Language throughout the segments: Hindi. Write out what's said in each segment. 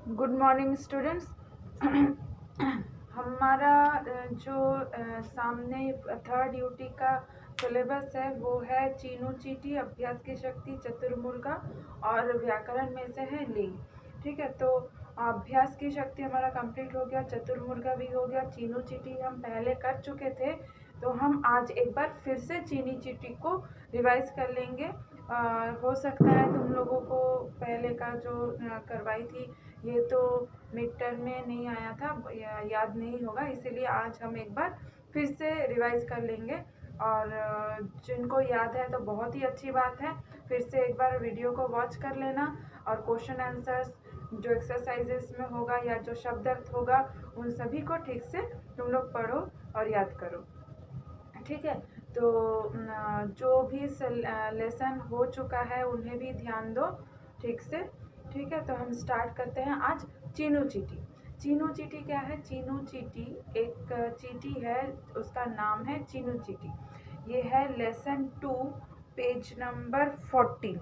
Good morning students. हमारा जो सामने थर्ड यूटी का सिलेबस है वो है चीनू चीटी, अभ्यास की शक्ति, चतुर्मुर्गा और व्याकरण में से है लिंग। ठीक है, तो अभ्यास की शक्ति हमारा कंप्लीट हो गया, चतुर्मुर्गा भी हो गया, चीनू चीटी हम पहले कर चुके थे। तो हम आज एक बार फिर से चीनी चीटी को रिवाइज कर लेंगे। हो सकता है तुम लोगों को पहले का जो करवाई थी ये तो मिड टर्म में नहीं आया था, याद नहीं होगा, इसीलिए आज हम एक बार फिर से रिवाइज कर लेंगे। और जिनको याद है तो बहुत ही अच्छी बात है, फिर से एक बार वीडियो को वॉच कर लेना और क्वेश्चन आंसर्स जो एक्सरसाइजेस में होगा या जो शब्द अर्थ होगा उन सभी को ठीक से तुम लोग पढ़ो और याद करो। ठीक है, तो जो भी लेसन हो चुका है उन्हें भी ध्यान दो ठीक से। ठीक है, तो हम स्टार्ट करते हैं आज चीनू चीटी। चीनू चीटी क्या है? चीनू चीटी एक चीटी है, उसका नाम है चीनू चीटी। ये है lesson 2, page number 14।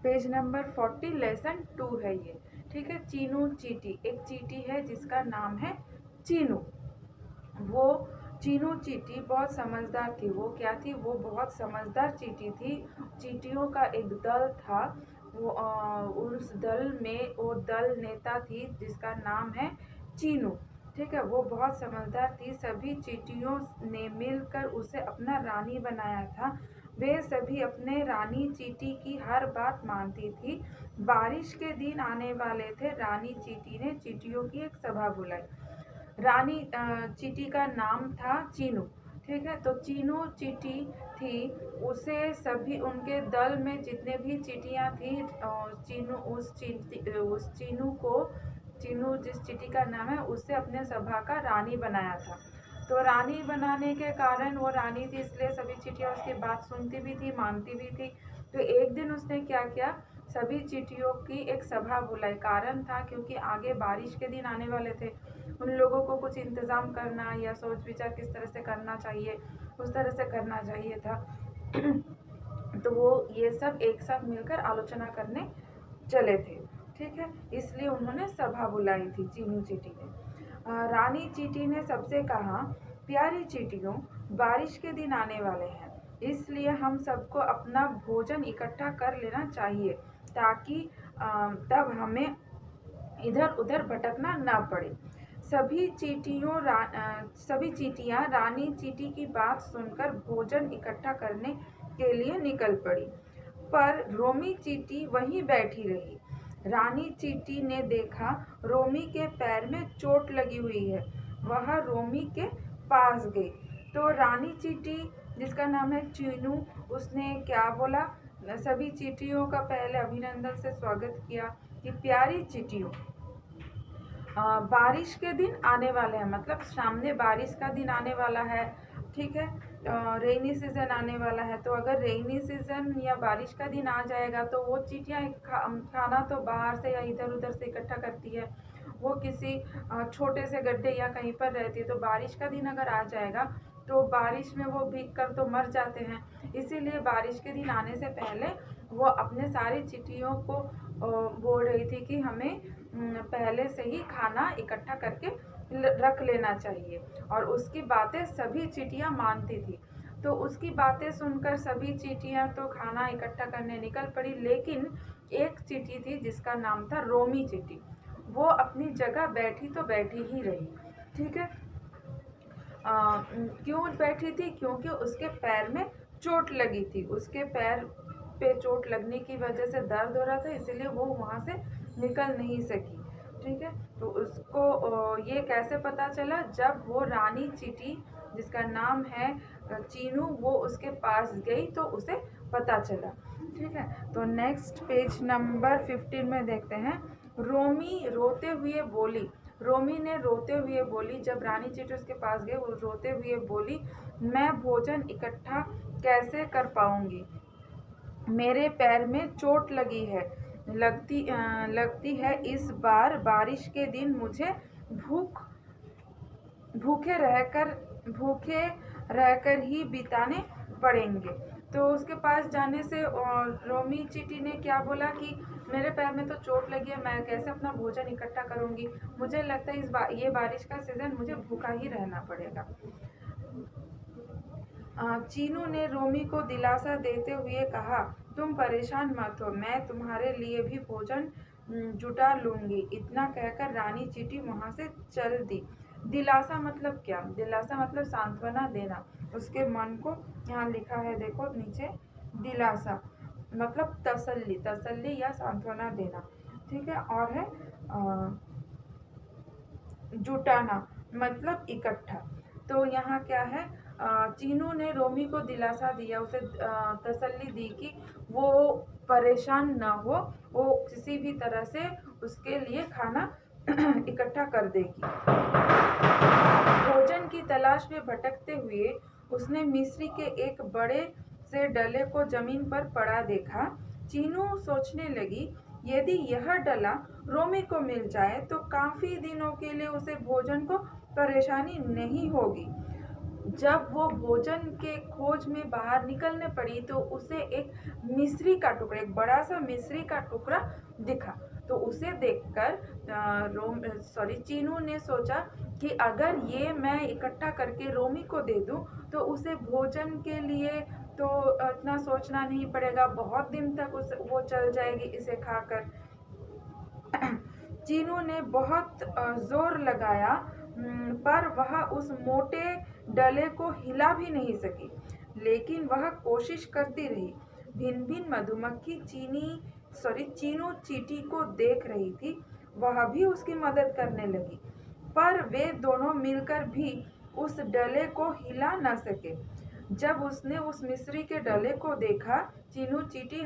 Page number 40 lesson 2 है ये। ठीक है, चीनू चीटी एक चीटी है जिसका नाम है चीनू। वो चीनू चीटी बहुत समझदार थी। वो क्या थी? वो बहुत समझदार चीटी थी। चीटियों का एक दल था, वो उस दल में वो दल नेता थी जिसका नाम है चीनू। ठीक है, वो बहुत समझदार थी। सभी चीटियों ने मिलकर उसे अपना रानी बनाया था। वे सभी अपने रानी चीटी की हर बात मानती थी। बारिश के दिन आने वाले थे। रानी चीटी ने चीटियों की एक सभा बुलाई। रानी चीटी का नाम था चीनू। ठीक है, तो चीनू चीटी थी, उसे सभी उनके दल में जितने भी चीटियां थी, चीनू उस चीनू को, चीनू जिस चीटी का नाम है, उससे अपने सभा का रानी बनाया था। तो रानी बनाने के कारण वो रानी थी इसलिए सभी चीटियां उसकी बात सुनती भी थी, मानती भी थी। तो एक दिन उसने क्या किया, सभी चीटियों की एक सभा बुलाई। कारण था क्योंकि आगे बारिश के दिन आने वाले थे, उन लोगों को कुछ इंतज़ाम करना या सोच विचार किस तरह से करना चाहिए, उस तरह से करना चाहिए था। तो वो ये सब एक साथ मिलकर आलोचना करने चले थे। ठीक है, इसलिए उन्होंने सभा बुलाई थी चीनू चीटी ने। रानी चीटी ने सबसे कहा, प्यारी चीटियों, बारिश के दिन आने वाले हैं, इसलिए हम सबको अपना भोजन इकट्ठा कर लेना चाहिए ताकि तब हमें इधर उधर भटकना ना पड़े। सभी चीटियां रानी चीटी की बात सुनकर भोजन इकट्ठा करने के लिए निकल पड़ी, पर रोमी चीटी वहीं बैठी रही। रानी चीटी ने देखा रोमी के पैर में चोट लगी हुई है। वह रोमी के पास गई। तो रानी चीटी जिसका नाम है चीनू, उसने क्या बोला? सभी चीटियों का पहले अभिनंदन से स्वागत किया कि प्यारी चीटियों, बारिश के दिन आने वाले हैं, मतलब सामने बारिश का दिन आने वाला है। ठीक है, रेनी सीजन आने वाला है। तो अगर रेनी सीजन या बारिश का दिन आ जाएगा तो वो चीटियाँ खाना तो बाहर से या इधर उधर से इकट्ठा करती है। वो किसी छोटे से गड्ढे या कहीं पर रहती है। तो बारिश का दिन अगर आ जाएगा तो बारिश में वो भीग कर तो मर जाते हैं। इसीलिए बारिश के दिन आने से पहले वो अपने सारी चिट्ठियों को बोल रही थी कि हमें पहले से ही खाना इकट्ठा करके रख लेना चाहिए। और उसकी बातें सभी चीटियां मानती थी। तो उसकी बातें सुनकर सभी चीटियां तो खाना इकट्ठा करने निकल पड़ी, लेकिन एक चीटी थी जिसका नाम था रोमी चीटी। वो अपनी जगह बैठी तो बैठी ही रही। ठीक है, क्यों बैठी थी? क्योंकि उसके पैर में चोट लगी थी। उसके पैर पे चोट लगने की वजह से दर्द हो रहा था, इसीलिए वो वहाँ से निकल नहीं सकी। ठीक है, तो उसको ये कैसे पता चला? जब वो रानी चीटी जिसका नाम है चीनू, वो उसके पास गई तो उसे पता चला। ठीक है, तो नेक्स्ट पेज नंबर 15 में देखते हैं। रोमी रोते हुए बोली। रोमी ने रोते हुए बोली, जब रानी चीटी उसके पास गई, वो रोते हुए बोली, मैं भोजन इकट्ठा कैसे कर पाऊंगी? मेरे पैर में चोट लगी है। लगती है इस बार बारिश के दिन मुझे भूख भूखे रहकर भूखे रहकर ही बिताने पड़ेंगे। तो उसके पास जाने से रोमी चींटी ने क्या बोला कि मेरे पैर में तो चोट लगी है, मैं कैसे अपना भोजन इकट्ठा करूंगी, मुझे लगता है ये बारिश का सीजन मुझे भूखा ही रहना पड़ेगा। चीनू ने रोमी को दिलासा देते हुए कहा, तुम परेशान मत हो, मैं तुम्हारे लिए भी भोजन जुटा लूंगी। इतना कहकर रानी चींटी वहां से चल दी। दिलासा मतलब क्या? दिलासा मतलब सांत्वना देना, उसके मन को। यहाँ लिखा है देखो नीचे, दिलासा मतलब तसल्ली, तसल्ली या सांत्वना देना, ठीक है। और है जुटाना मतलब इकट्ठा। तो यहाँ क्या है, चीनू ने रोमी को दिलासा दिया, उसे तसल्ली दी कि वो परेशान न हो, वो किसी भी तरह से उसके लिए खाना इकट्ठा कर देगी। भोजन की तलाश में भटकते हुए उसने मिस्री के एक बड़े से डले को जमीन पर पड़ा देखा। चीनू सोचने लगी, यदि यह डला रोमी को मिल जाए तो काफी दिनों के लिए उसे भोजन को परेशानी नहीं होगी। जब वो भोजन के खोज में बाहर निकलने पड़ी तो उसे एक मिस्री का टुकड़ा, एक बड़ा सा मिस्री का टुकड़ा दिखा। तो उसे देखकर चीनू ने सोचा कि अगर ये मैं इकट्ठा करके रोमी को दे दूं तो उसे भोजन के लिए तो इतना सोचना नहीं पड़ेगा, बहुत दिन तक वो चल जाएगी इसे खाकर। चीनू ने बहुत जोर लगाया, पर वह उस मोटे डले को हिला भी नहीं सकी, लेकिन वह कोशिश करती रही। भिन भिन मधुमक्खी चीनू चींटी को देख रही थी, वह भी उसकी मदद करने लगी, पर वे दोनों मिलकर भी उस डले को हिला न सके। जब उसने उस मिस्री के डले को देखा, चीनू चींटी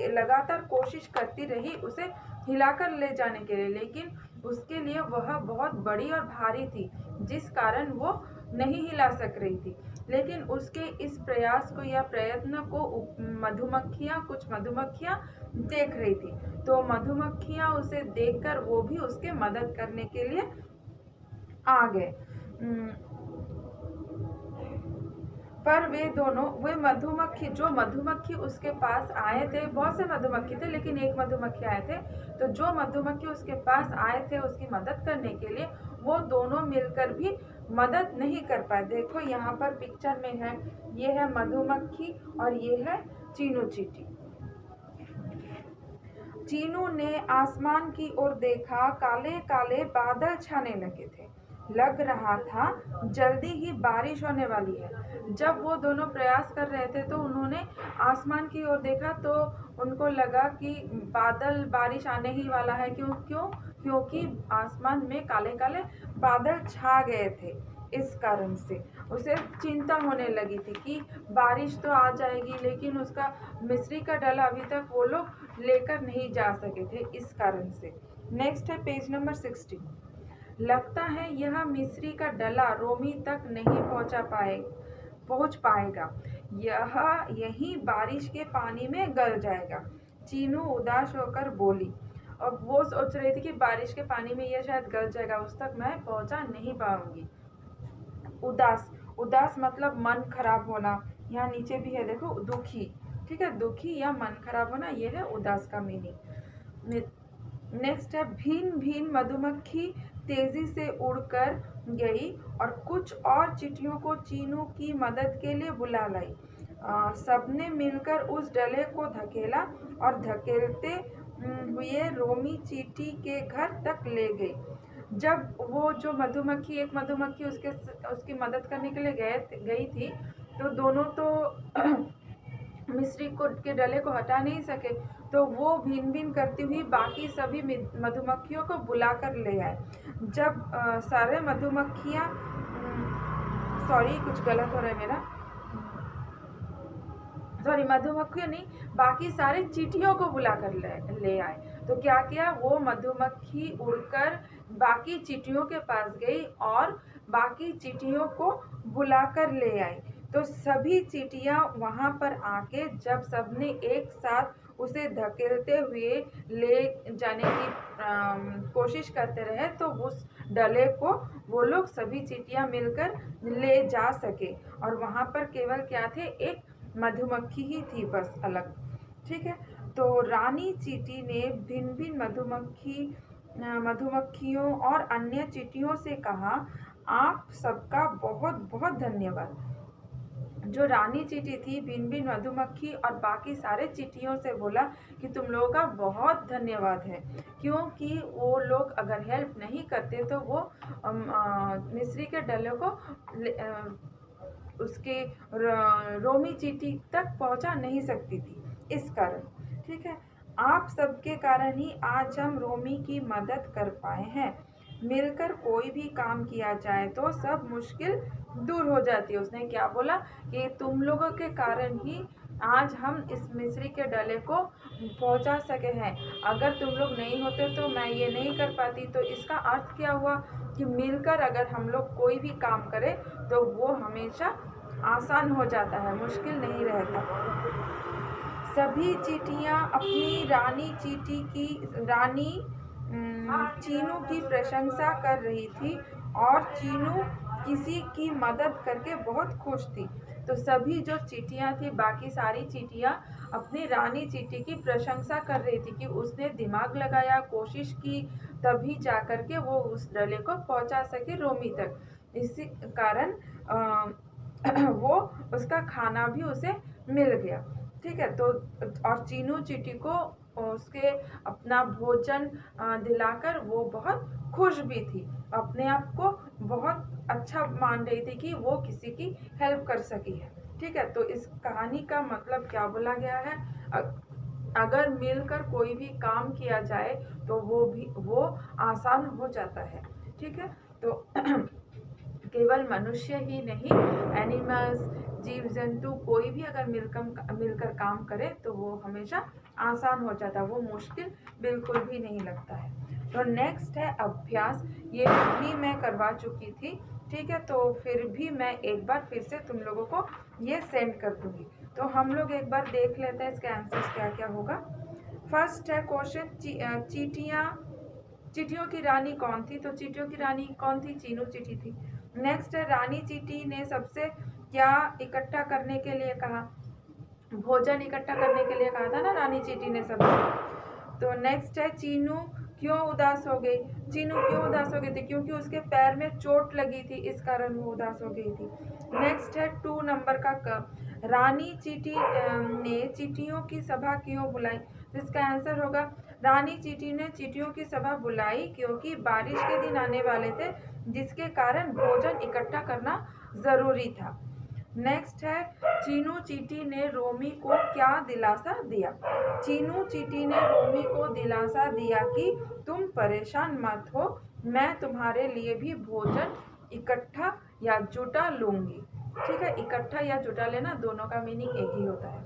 लगातार कोशिश करती रही उसे हिलाकर ले जाने के लिए, लेकिन उसके लिए वह बहुत बड़ी और भारी थी, जिस कारण वो नहीं हिला सक रही थी। लेकिन उसके इस प्रयास को या प्रयत्न को कुछ मधुमक्खियां देख रही थी। तो मधुमक्खियां उसे देखकर वो भी उसके मदद करने के लिए आ गए। पर वे मधुमक्खी उसके पास आए थे, बहुत से मधुमक्खी थे लेकिन एक मधुमक्खी आए थे। तो जो मधुमक्खी उसके पास आए थे उसकी मदद करने के लिए, वो दोनों मिलकर भी मदद नहीं कर पाए। देखो यहाँ पर पिक्चर में है, ये है मधुमक्खी और ये है चीनू चींटी। चीनू ने आसमान की ओर देखा, काले काले बादल छाने लगे थे, लग रहा था जल्दी ही बारिश होने वाली है। जब वो दोनों प्रयास कर रहे थे तो उन्होंने आसमान की ओर देखा तो उनको लगा कि बारिश आने ही वाला है। क्योंकि आसमान में काले काले बादल छा गए थे। इस कारण से उसे चिंता होने लगी थी कि बारिश तो आ जाएगी, लेकिन उसका मिस्री का डला अभी तक वो लोग लेकर नहीं जा सके थे, इस कारण से। नेक्स्ट है पेज नंबर 60। लगता है यह मिस्री का डला रोमी तक नहीं पहुंच पाएगा, यही बारिश के पानी में गल जाएगा। चीनू उदास होकर बोली। अब वो सोच रही थी कि बारिश के पानी में यह शायद गल जाएगा, उस तक मैं पहुंचा नहीं पाऊंगी। उदास मतलब मन खराब होना। यहाँ नीचे भी है देखो, दुखी, ठीक है, दुखी या मन खराब होना, ये है उदास का मीनिंग। नेक्स्ट है भीन भीन मधुमक्खी तेजी से उड़कर गई और कुछ और चींटियों को चीनू की मदद के लिए बुला लाई। सबने मिलकर उस डले को धकेला और धकेलते हुए रोमी चींटी के घर तक ले गई। जब वो जो एक मधुमक्खी उसकी मदद करने के लिए गई थी, तो दोनों तो मिस्री के डले को हटा नहीं सके, तो वो भिन भिन करती हुई बाकी सभी मधुमक्खियों को बुलाकर ले आए। जब सारे मधुमक्खियां कुछ गलत हो रहा है मेरा, मधुमक्खियों नहीं, बाकी सारे चींटियों को बुलाकर ले आए। तो क्या किया, वो मधुमक्खी उड़कर बाकी चींटियों के पास गई और बाकी चींटियों को बुलाकर ले आई। तो सभी चींटियां वहां पर आके जब सबने एक साथ उसे धकेलते हुए ले जाने की कोशिश करते रहे, तो उस डले को वो लोग सभी चींटियां मिलकर ले जा सके। और वहां पर केवल क्या थे, एक मधुमक्खी ही थी बस अलग। ठीक है, तो रानी चींटी ने भिन्न भिन्न मधुमक्खियों और अन्य चींटियों से कहा, आप सबका बहुत बहुत धन्यवाद। जो रानी चींटी थी भिन्न भिन्न मधुमक्खी और बाकी सारे चींटियों से बोला कि तुम लोगों का बहुत धन्यवाद है, क्योंकि वो लोग अगर हेल्प नहीं करते तो वो मिस्री के डले को उसके रोमी चींटी तक पहुंचा नहीं सकती थी, इस कारण। ठीक है, आप सबके कारण ही आज हम रोमी की मदद कर पाए हैं। मिलकर कोई भी काम किया जाए तो सब मुश्किल दूर हो जाती है। उसने क्या बोला कि तुम लोगों के कारण ही आज हम इस मिस्री के डले को पहुंचा सके हैं। अगर तुम लोग नहीं होते तो मैं ये नहीं कर पाती। तो इसका अर्थ क्या हुआ कि मिलकर अगर हम लोग कोई भी काम करें तो वो हमेशा आसान हो जाता है, मुश्किल नहीं रहता। सभी चींटियां अपनी रानी चीनू की प्रशंसा कर रही थी और चीनू किसी की मदद करके बहुत खुश थी। तो सभी जो चींटियां थी, बाकी सारी चींटियां अपनी रानी चींटी की प्रशंसा कर रही थी कि उसने दिमाग लगाया, कोशिश की, तभी जाकर के वो उस डले को पहुंचा सके रोमी तक। इसी कारण वो उसका खाना भी उसे मिल गया। ठीक है, तो और चीनू चींटी को उसके अपना भोजन दिलाकर वो बहुत खुश भी थी, अपने आप को बहुत अच्छा मान रही थी कि वो किसी की हेल्प कर सकी है। ठीक है, तो इस कहानी का मतलब क्या बोला गया है, अगर मिलकर कोई भी काम किया जाए तो वो आसान हो जाता है। ठीक है, तो केवल मनुष्य ही नहीं, एनिमल्स, जीव जंतु, कोई भी अगर मिलकर काम करे तो वो हमेशा आसान हो जाता है, वो मुश्किल बिल्कुल भी नहीं लगता है। तो नेक्स्ट है अभ्यास। ये भी मैं करवा चुकी थी। ठीक है, तो फिर भी मैं एक बार फिर से तुम लोगों को ये सेंड कर दूंगी। तो हम लोग एक बार देख लेते हैं इसका आंसर क्या क्या होगा। फर्स्ट है क्वेश्चन, चींटियों की रानी कौन थी? तो चींटियों की रानी कौन थी? चीनू चींटी थी। नेक्स्ट है, रानी चींटी ने सबसे क्या इकट्ठा करने के लिए कहा? भोजन इकट्ठा करने के लिए कहा था ना रानी चींटी ने सबसे। तो नेक्स्ट है, चीनू क्यों उदास हो गई? चीनू क्यों उदास हो गई थी? क्योंकि उसके पैर में चोट लगी थी, इस कारण वो उदास हो गई थी। नेक्स्ट है 2 नंबर का रानी चींटी ने चींटियों की सभा क्यों बुलाई? तो इसका आंसर होगा, रानी चींटी ने चींटियों की सभा बुलाई क्योंकि बारिश के दिन आने वाले थे, जिसके कारण भोजन इकट्ठा करना जरूरी था। नेक्स्ट है, चीनू चींटी ने रोमी को क्या दिलासा दिया? चीनू चींटी ने रोमी को दिलासा दिया कि तुम परेशान मत हो, मैं तुम्हारे लिए भी भोजन इकट्ठा या जुटा लूंगी। ठीक है, इकट्ठा या जुटा लेना दोनों का मीनिंग एक ही होता है।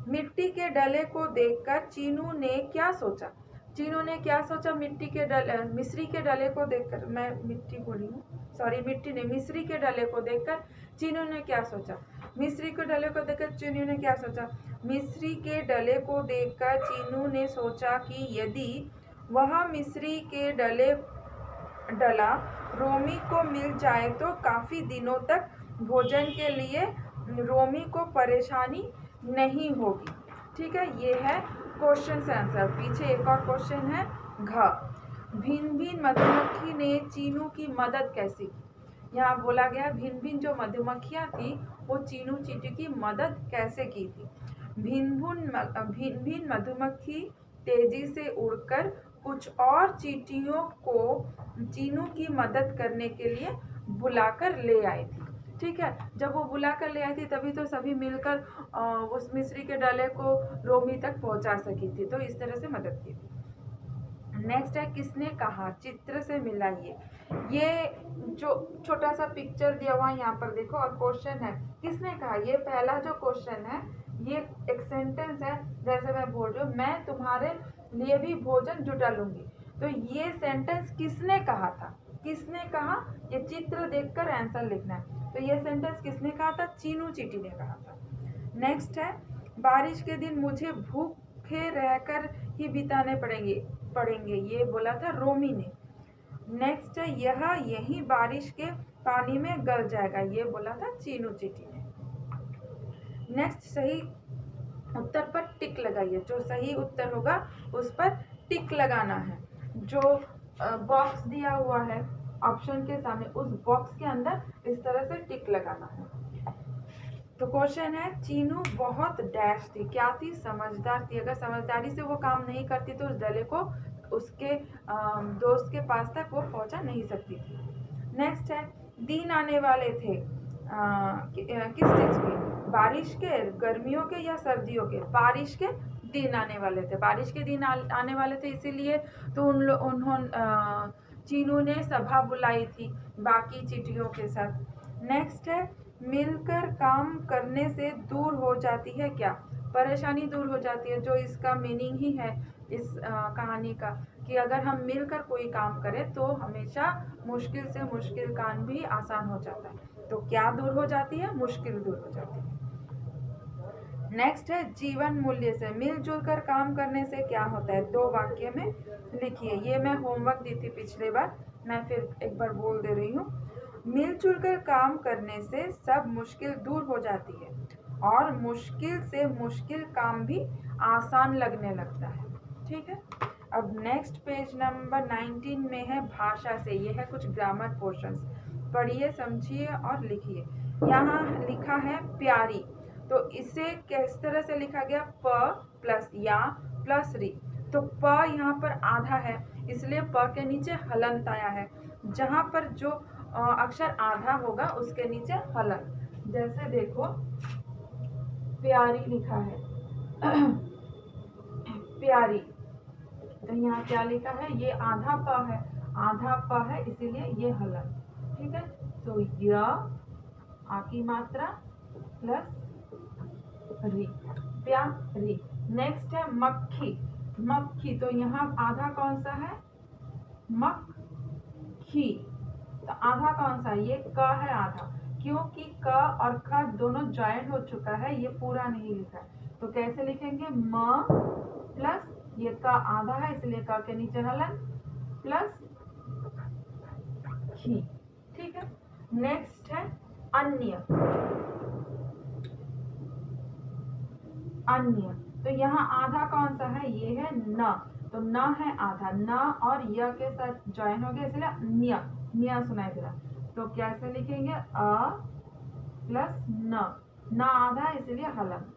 मिट्टी के डले को देखकर चीनू ने क्या सोचा? चीनू ने क्या सोचा? मिस्री के डले को देखकर, मैं मिट्टी बोली हूँ, सॉरी, मिट्टी ने मिस्री के डले को देखकर चीनू ने क्या सोचा? मिस्री के डले को देखकर चीनू ने क्या सोचा? मिस्री के डले को देखकर चीनू ने सोचा कि यदि वह मिस्री के डला रोमी को मिल जाए तो काफी दिनों तक भोजन के लिए रोमी को परेशानी नहीं होगी। ठीक है, ये है क्वेश्चन से आंसर। पीछे एक और क्वेश्चन है, घ भिन्न भिन्न मधुमक्खी ने चीनू की मदद कैसे की? यहाँ बोला गया भिन्न भिन्न जो मधुमक्खियाँ थी वो चीनू चींटी की मदद कैसे की थी। भिन्न भिन्न मधुमक्खी तेजी से उड़कर कुछ और चींटियों को चीनू की मदद करने के लिए बुलाकर ले आई थी। ठीक है, जब वो बुलाकर ले आई थी तभी तो सभी मिलकर उस मिस्री के डले को रोमी तक पहुंचा सकी थी, तो इस तरह से मदद की थी। नेक्स्ट है, किसने कहा? चित्र से मिलाइए। ये जो छोटा सा पिक्चर दिया हुआ है यहाँ पर देखो, और क्वेश्चन है किसने कहा। ये पहला जो क्वेश्चन है ये एक सेंटेंस है, जैसे मैं बोल रही हूँ, मैं तुम्हारे लिए भी भोजन जुटा लूंगी। तो ये सेंटेंस किसने कहा था? किसने कहा? ये चित्र देखकर आंसर लिखना है। तो ये सेंटेंस किसने कहा था? चीनू चींटी ने कहा था। नेक्स्ट है, बारिश के दिन मुझे भूखे रहकर ही बिताने पड़ेंगे, ये बोला था रोमी ने। नेक्स्ट है, यह यही बारिश के पानी में गल जाएगा, ये बोला था चीनू चींटी ने। नेक्स्ट सही उत्तर पर टिक लगाइए। जो सही उत्तर होगा उस पर टिक लगाना है। जो बॉक्स दिया हुआ है ऑप्शन के सामने, उस बॉक्स के अंदर इस तरह से टिक लगाना है। तो क्वेश्चन है, चीनू बहुत डैश थी। क्या थी? समझदार थी। अगर समझदारी से वो काम नहीं करती तो उस डले को उसके दोस्त के पास तक वो पहुंचा नहीं सकती थी। नेक्स्ट है, दिन आने वाले थे किस चीज के? बारिश के, गर्मियों के या सर्दियों के? बारिश के दिन आने वाले थे। बारिश के दिन आने वाले थे, इसीलिए तो उन्होंने चीनू ने सभा बुलाई थी बाकी चींटियों के साथ। नेक्स्ट है, मिलकर काम करने से दूर हो जाती है क्या? परेशानी दूर हो जाती है, जो इसका मीनिंग ही है इस कहानी का, कि अगर हम मिलकर कोई काम करें तो हमेशा मुश्किल से मुश्किल काम भी आसान हो जाता है। तो क्या दूर हो जाती है? मुश्किल दूर हो जाती है। नेक्स्ट है, जीवन मूल्य से। मिलजुल कर काम करने से क्या होता है? 2 वाक्य में लिखिए। ये मैं होमवर्क दी थी पिछले बार, मैं फिर एक बार बोल दे रही हूँ। मिलजुल कर काम करने से सब मुश्किल दूर हो जाती है और मुश्किल से मुश्किल काम भी आसान लगने लगता है। ठीक है। अब नेक्स्ट पेज नंबर 19 में है भाषा से। ये है कुछ ग्रामर पोर्शंस। पढ़िए, समझिए और लिखिए। यहाँ लिखा है प्यारी, तो इसे किस तरह से लिखा गया? प प्लस या प्लस री। तो प यहाँ पर आधा है, इसलिए प के नीचे हलंत आया है। जहाँ पर जो अक्षर आधा होगा उसके नीचे हलंत। जैसे देखो, प्यारी लिखा है प्यारी, तो यहाँ क्या लिखा है? ये आधा प है, आधा प है, इसीलिए ये हलंत। ठीक है। तो य आ की मात्रा प्लस री, प्यारी। नेक्स्ट है मक्खी। मक्खी, तो यहाँ आधा कौन सा है? मक्खी। तो आधा कौन सा? ये क है आधा, क्योंकि क और ख दोनों ज्वाइन हो चुका है, ये पूरा नहीं लिखा है। तो कैसे लिखेंगे? म प्लस ये क आधा है, इसलिए क के नीचे हलन प्लस खी। ठीक है। नेक्स्ट है अन्य। अन्य, तो यहाँ आधा कौन सा है? ये है न, तो न है आधा, न और य के साथ ज्वाइन हो गया, इसलिए न्य, न्य सुनाई दे रहा। तो कैसे लिखेंगे? अ प्लस न आधा है इसलिए हलन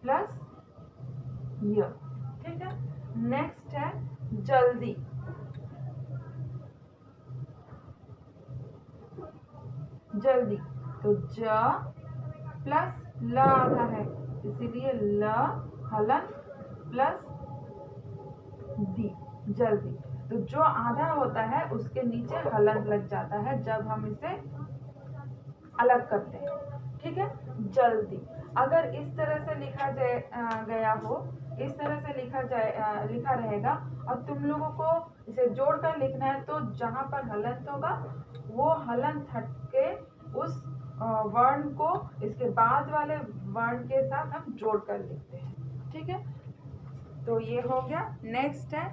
प्लस य। ठीक है। नेक्स्ट है जल्दी। जल्दी, तो ज प्लस ल आधा है, इसीलिए ल हलन प्लस दी, जल्दी। तो जो आधा होता है उसके नीचे हलन लग जाता है जब हम इसे अलग करते हैं। ठीक है। जल्दी, अगर इस तरह से लिखा गया हो, इस तरह से लिखा रहेगा और तुम लोगों को इसे जोड़कर लिखना है, तो जहां पर हलंत होगा वो हलंत हट के उस वर्ण को इसके बाद वाले वर्ण के साथ हम जोड़कर लिखते हैं। ठीक है। तो ये हो गया। नेक्स्ट है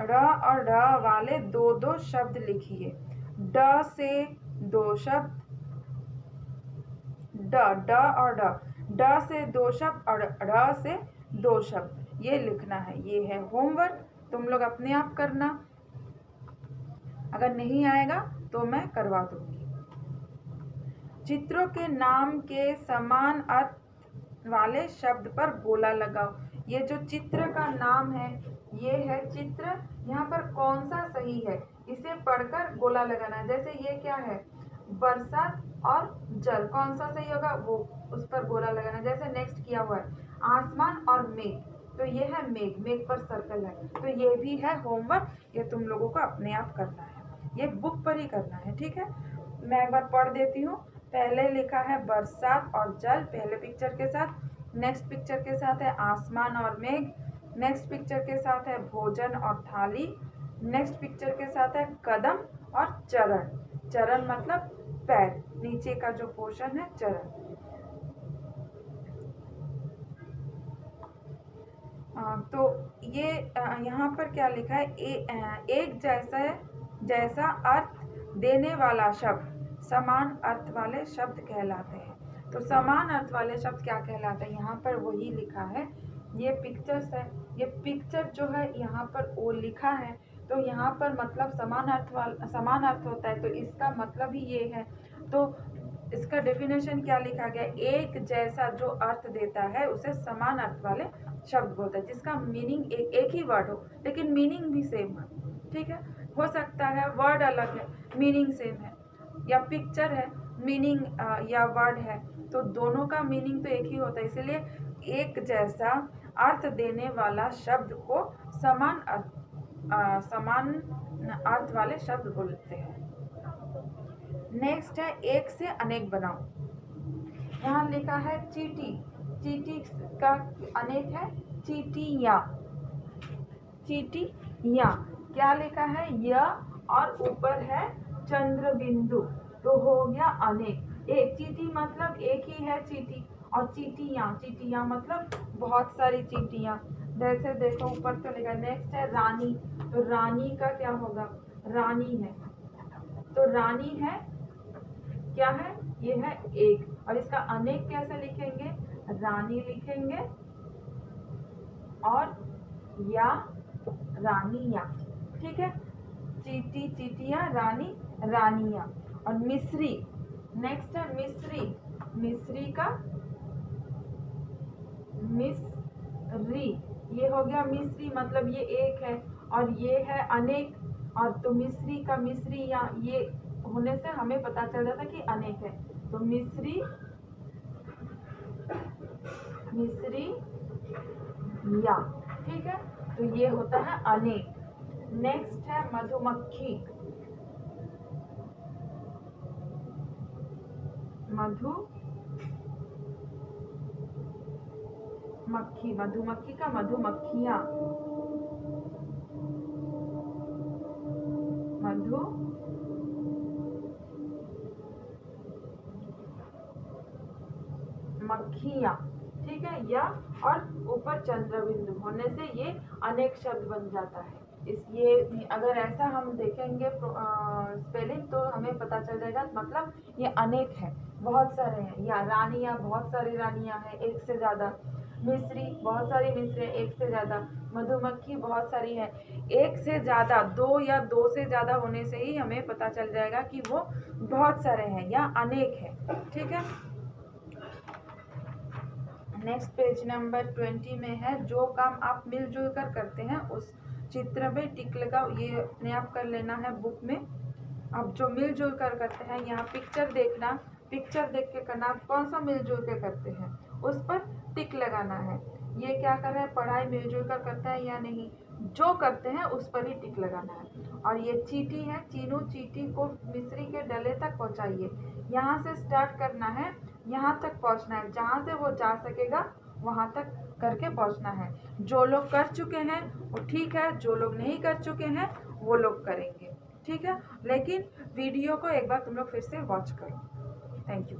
र और ढ वाले दो दो शब्द लिखिए। ड से दो शब्द, ड और ड से दो शब्द और ड़ से दो शब्द, ये लिखना है। ये है होमवर्क, तुम लोग अपने आप करना। अगर नहीं आएगा तो मैं करवा दूंगी। चित्रों के नाम के समान अर्थ वाले शब्द पर गोला लगाओ। ये जो चित्र का नाम है ये है चित्र, यहाँ पर कौन सा सही है इसे पढ़कर गोला लगाना है। जैसे ये क्या है? बरसात और जल, कौन सा सही होगा वो उस पर गोला लगाना। जैसे नेक्स्ट किया हुआ है आसमान और मेघ, तो ये है मेघ, मेघ पर सर्कल है। तो ये भी है होमवर्क, ये तुम लोगों को अपने आप करना है, ये बुक पर ही करना है। ठीक है। मैं एक बार पढ़ देती हूँ। पहले लिखा है बरसात और जल पहले पिक्चर के साथ, नेक्स्ट पिक्चर के साथ है आसमान और मेघ, नेक्स्ट पिक्चर के साथ है भोजन और थाली, नेक्स्ट पिक्चर के साथ है कदम और चरण। चरण मतलब पैर, नीचे का जो पोर्शन है चरण। तो ये यहाँ पर क्या लिखा है? एक जैसा अर्थ देने वाला शब्द समान अर्थ वाले शब्द कहलाते हैं। तो समान अर्थ वाले शब्द क्या कहलाते हैं, यहाँ पर वही लिखा है। ये पिक्चर्स है, ये पिक्चर जो है यहाँ पर वो लिखा है, तो यहाँ पर मतलब समान अर्थ होता है, तो इसका मतलब ही ये है। तो इसका डेफिनेशन क्या लिखा गया, एक जैसा जो अर्थ देता है उसे समान अर्थ वाले शब्द बोलते हैं, जिसका मीनिंग एक ही वर्ड हो लेकिन मीनिंग भी सेम है। ठीक है, हो सकता है वर्ड अलग है मीनिंग सेम है, या पिक्चर है मीनिंग या वर्ड है, तो दोनों का मीनिंग तो एक ही होता है, इसलिए एक जैसा अर्थ देने वाला शब्द को समान अर्थ वाले शब्द बोलते हैं। नेक्स्ट है एक से अनेक बनाओ। यहाँ लिखा है चीटी, चीटी का अनेक है चीटियाँ, चीटियाँ क्या लिखा है य और ऊपर है चंद्र बिंदु, तो हो गया अनेक। एक चीटी मतलब एक ही है चीटी, और चीटियाँ, चीटियाँ मतलब बहुत सारी चीटियाँ। जैसे देखो ऊपर तो लिखा। नेक्स्ट है रानी, तो रानी का क्या होगा, रानी है, तो रानी है क्या है, ये है एक, और इसका अनेक कैसे लिखेंगे, रानी लिखेंगे और या रानिया। ठीक है, चीटी चीटियाँ, रानी रानिया। और मिस्री, नेक्स्ट है मिस्री, मिस्री का मिस्री, ये हो गया मिस्री मतलब ये एक है, और ये है अनेक, और तो मिस्री का मिस्री या ये होने से हमें पता चल रहा था कि अनेक है, तो मिस्री मिस्री या। ठीक है, तो ये होता है अनेक। नेक्स्ट है मधुमक्खी, मधुमक्खी, मधुमक्खी का मधुमक्खियाँ, मधुमक्खियाँ। ठीक है, या और ऊपर चंद्र बिंदु होने से ये अनेक शब्द बन जाता है। ये अगर ऐसा हम देखेंगे स्पेलिंग तो हमें पता चल जाएगा, मतलब ये अनेक है, बहुत सारे हैं। या रानियाँ, बहुत सारी रानियाँ हैं, एक से ज़्यादा। मिस्री, बहुत सारी मिस्री, एक से ज़्यादा। मधुमक्खी, बहुत सारी है, एक से ज़्यादा, दो या दो से ज़्यादा होने से ही हमें पता चल जाएगा कि वो बहुत सारे हैं या अनेक है। ठीक है, नेक्स्ट पेज नंबर 20 में है जो काम आप मिलजुल कर करते हैं उस चित्र में टिक लगाओ। ये अपने आप कर लेना है बुक में। अब जो मिलजुल कर करते हैं, यहाँ पिक्चर देखना, पिक्चर देख के करना, आप कौन सा मिलजुल के करते हैं उस पर टिक लगाना है। ये क्या कर रहे हैं, पढ़ाई मिलजुल कर करते हैं या नहीं, जो करते हैं उस पर ही टिक लगाना है। और ये चीटी है, चीनू चीटी को मिस्री के डले तक पहुँचाइए। यहाँ से स्टार्ट करना है, यहाँ तक पहुँचना है, जहाँ से वो जा सकेगा वहाँ तक करके पहुँचना है। जो लोग कर चुके हैं वो ठीक है, जो लोग नहीं कर चुके हैं वो लोग करेंगे। ठीक है, लेकिन वीडियो को एक बार तुम लोग फिर से वॉच करो। Thank you.